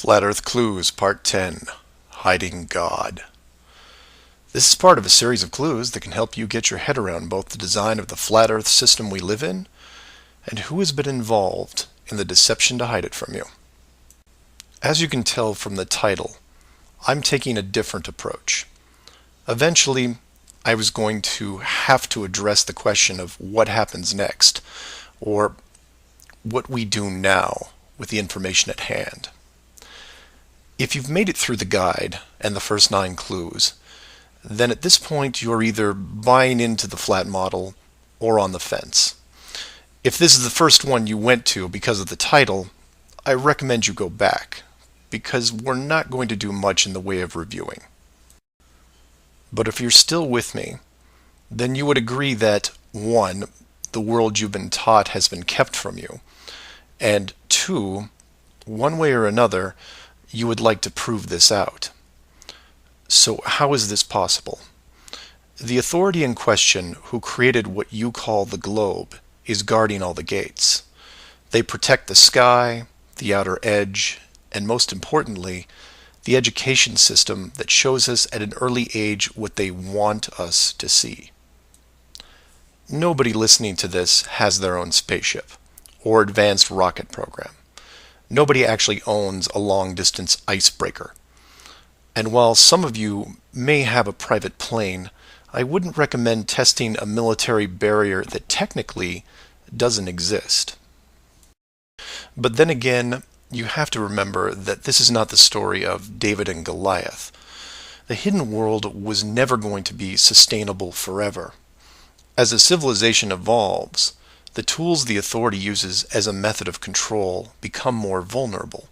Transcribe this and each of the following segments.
Flat Earth Clues, Part 10, Hiding God. This is part of a series of clues that can help you get your head around both the design of the flat Earth system we live in and who has been involved in the deception to hide it from you. As you can tell from the title, I'm taking a different approach. Eventually, I was going to have to address the question of what happens next, or what we do now with the information at hand. If you've made it through the guide and the first 9 clues, then at this point you're either buying into the flat model or on the fence. If this is the first one you went to because of the title, I recommend you go back, because we're not going to do much in the way of reviewing. But if you're still with me, then you would agree that 1, the world you've been taught has been kept from you, and 2, one way or another, you would like to prove this out. So how is this possible? The authority in question who created what you call the globe is guarding all the gates. They protect the sky, the outer edge, and most importantly, the education system that shows us at an early age what they want us to see. Nobody listening to this has their own spaceship or advanced rocket program. Nobody actually owns a long-distance icebreaker. And while some of you may have a private plane, I wouldn't recommend testing a military barrier that technically doesn't exist. But then again, you have to remember that this is not the story of David and Goliath. The hidden world was never going to be sustainable forever. As a civilization evolves, the tools the authority uses as a method of control become more vulnerable.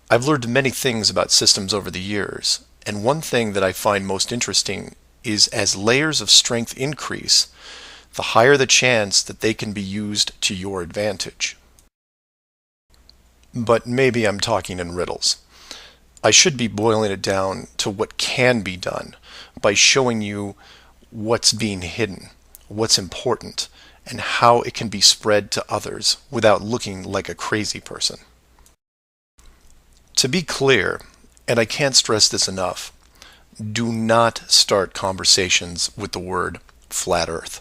I've learned many things about systems over the years, and one thing that I find most interesting is as layers of strength increase, the higher the chance that they can be used to your advantage. But maybe I'm talking in riddles. I should be boiling it down to what can be done by showing you what's being hidden, what's important, and how it can be spread to others without looking like a crazy person. To be clear, and I can't stress this enough, do not start conversations with the word flat Earth.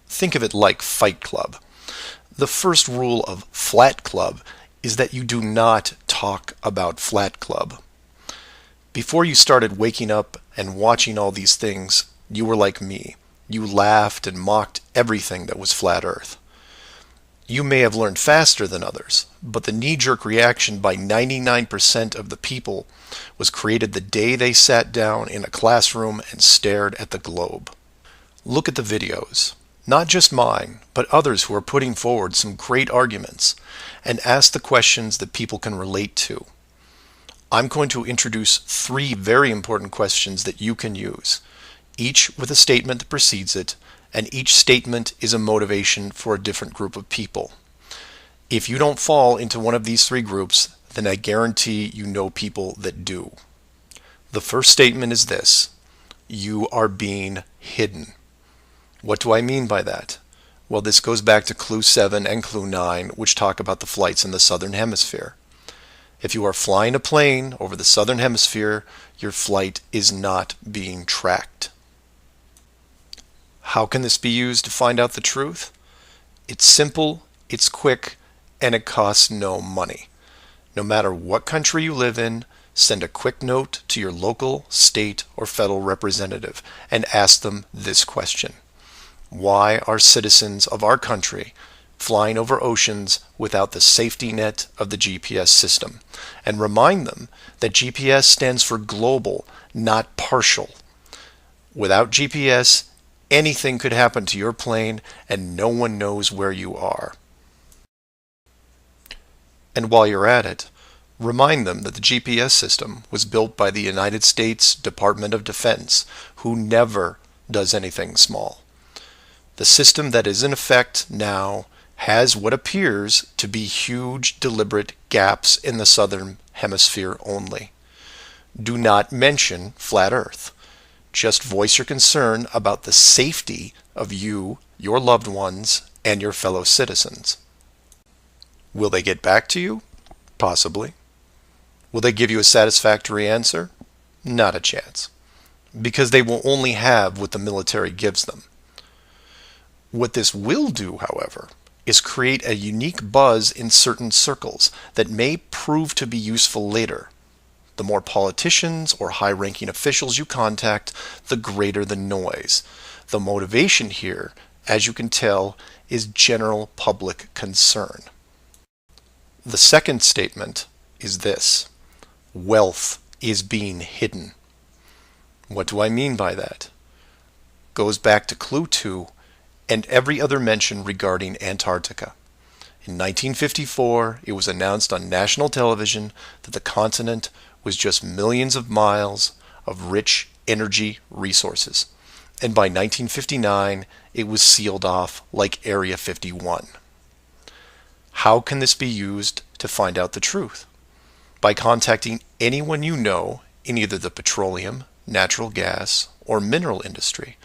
Think of it like Fight Club. The first rule of Flat Club is that you do not talk about Flat Club. Before you started waking up and watching all these things, you were like me. You laughed and mocked everything that was flat Earth. You may have learned faster than others, but the knee-jerk reaction by 99% of the people was created the day they sat down in a classroom and stared at the globe. Look at the videos, not just mine, but others who are putting forward some great arguments, and ask the questions that people can relate to. I'm going to introduce 3 very important questions that you can use, each with a statement that precedes it, and each statement is a motivation for a different group of people. If you don't fall into one of these 3 groups, then I guarantee you know people that do. The first statement is this: you are being hidden. What do I mean by that? Well, this goes back to Clue 7 and Clue 9, which talk about the flights in the Southern Hemisphere. If you are flying a plane over the Southern Hemisphere, your flight is not being tracked. How can this be used to find out the truth? It's simple, it's quick, and it costs no money. No matter what country you live in, send a quick note to your local, state, or federal representative and ask them this question: why are citizens of our country flying over oceans without the safety net of the GPS system? And remind them that GPS stands for global, not partial. Without GPS, anything could happen to your plane and no one knows where you are. And while you're at it, remind them that the GPS system was built by the United States Department of Defense, who never does anything small. The system that is in effect now has what appears to be huge, deliberate gaps in the Southern Hemisphere only. Do not mention flat Earth. Just voice your concern about the safety of you, your loved ones, and your fellow citizens. Will they get back to you? Possibly. Will they give you a satisfactory answer? Not a chance, because they will only have what the military gives them. What this will do, however, is create a unique buzz in certain circles that may prove to be useful later. The more politicians or high-ranking officials you contact, the greater the noise. The motivation here, as you can tell, is general public concern. The second statement is this: wealth is being hidden. What do I mean by that? Goes back to clue 2 and every other mention regarding Antarctica. In 1954, it was announced on national television that the continent was just millions of miles of rich energy resources. And by 1959, it was sealed off like Area 51. How can this be used to find out the truth? By contacting anyone you know in either the petroleum, natural gas, or mineral industry.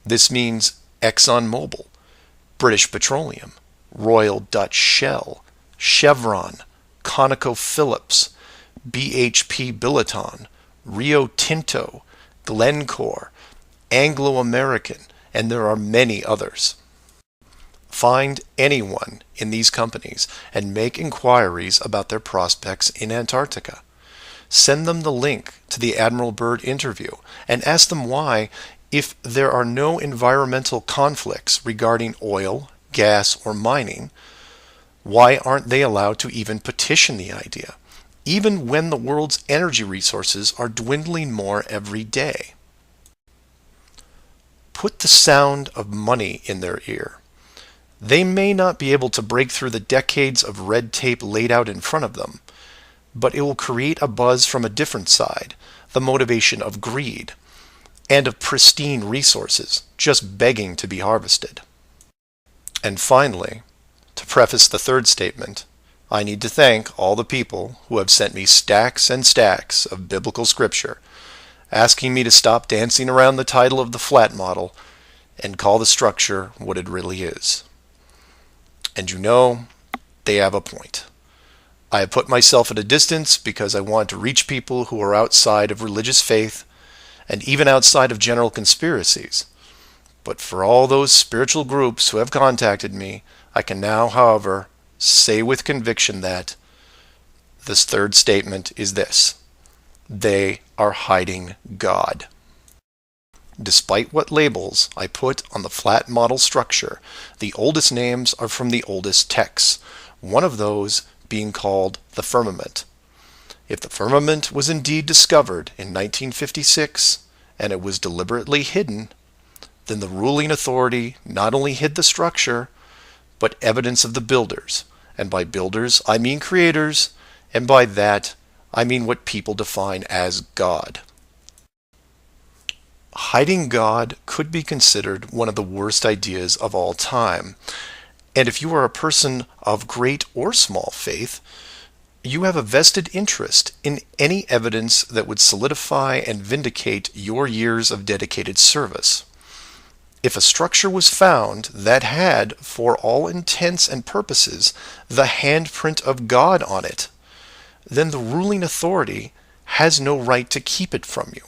This means ExxonMobil, British Petroleum, Royal Dutch Shell, Chevron, ConocoPhillips, BHP Billiton, Rio Tinto, Glencore, Anglo American, and there are many others. Find anyone in these companies and make inquiries about their prospects in Antarctica. Send them the link to the Admiral Byrd interview and ask them why, if there are no environmental conflicts regarding oil, gas, or mining, why aren't they allowed to even petition the idea, even when the world's energy resources are dwindling more every day? Put the sound of money in their ear. They may not be able to break through the decades of red tape laid out in front of them, but it will create a buzz from a different side, the motivation of greed, and of pristine resources just begging to be harvested. And finally, to preface the third statement, I need to thank all the people who have sent me stacks and stacks of biblical scripture, asking me to stop dancing around the title of the flat model and call the structure what it really is. And you know, they have a point. I have put myself at a distance because I want to reach people who are outside of religious faith and even outside of general conspiracies. But for all those spiritual groups who have contacted me, I can now, however, say with conviction that this third statement is this: they are hiding God. Despite what labels I put on the flat model structure, the oldest names are from the oldest texts, one of those being called the firmament. If the firmament was indeed discovered in 1956 and it was deliberately hidden, then the ruling authority not only hid the structure, but evidence of the builders. And by builders, I mean creators, and by that, I mean what people define as God. Hiding God could be considered one of the worst ideas of all time. And if you are a person of great or small faith, you have a vested interest in any evidence that would solidify and vindicate your years of dedicated service. If a structure was found that had, for all intents and purposes, the handprint of God on it, then the ruling authority has no right to keep it from you.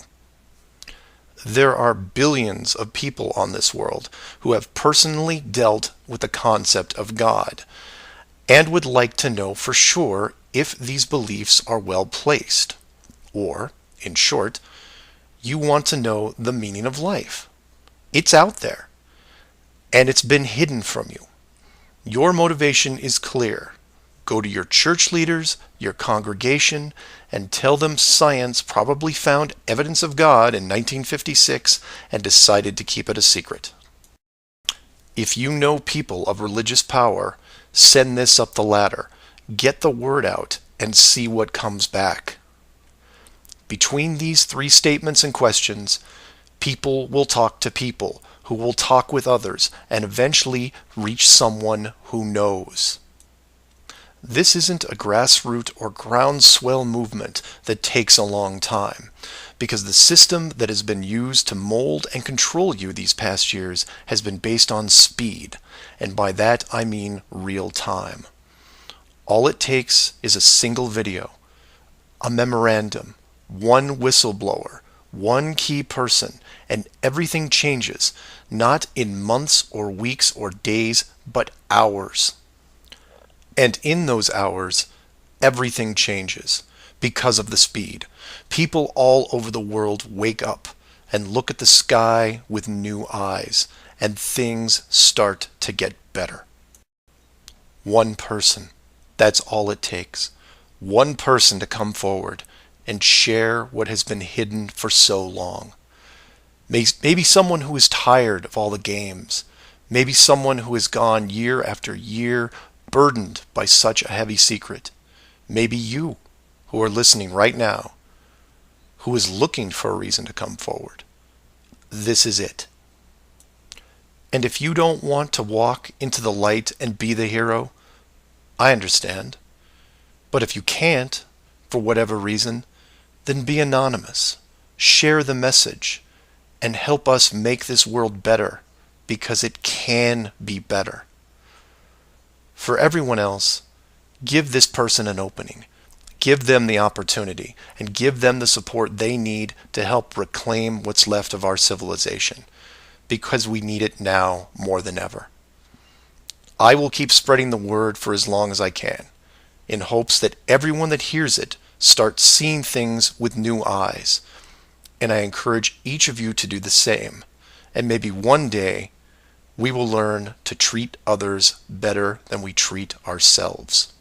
There are billions of people on this world who have personally dealt with the concept of God and would like to know for sure if these beliefs are well placed. Or, in short, you want to know the meaning of life. It's out there, and it's been hidden from you. Your motivation is clear. Go to your church leaders, your congregation, and tell them science probably found evidence of God in 1956 and decided to keep it a secret. If you know people of religious power, send this up the ladder. Get the word out and see what comes back. Between these three statements and questions, people will talk to people who will talk with others and eventually reach someone who knows. This isn't a grassroots or groundswell movement that takes a long time, because the system that has been used to mold and control you these past years has been based on speed, and by that I mean real time. All it takes is a single video, a memorandum, one whistleblower, one key person, and everything changes, not in months or weeks or days, but hours. And in those hours, everything changes because of the speed. People all over the world wake up and look at the sky with new eyes, and things start to get better. One person. That's all it takes. One person to come forward and share what has been hidden for so long. Maybe someone who is tired of all the games. Maybe someone who has gone year after year burdened by such a heavy secret. Maybe you, who are listening right now, who is looking for a reason to come forward. This is it. And if you don't want to walk into the light and be the hero, I understand. But if you can't, for whatever reason, then be anonymous. Share the message and help us make this world better, because it can be better. For everyone else, give this person an opening. Give them the opportunity and give them the support they need to help reclaim what's left of our civilization, because we need it now more than ever. I will keep spreading the word for as long as I can, in hopes that everyone that hears it starts seeing things with new eyes. And I encourage each of you to do the same. And maybe one day we will learn to treat others better than we treat ourselves.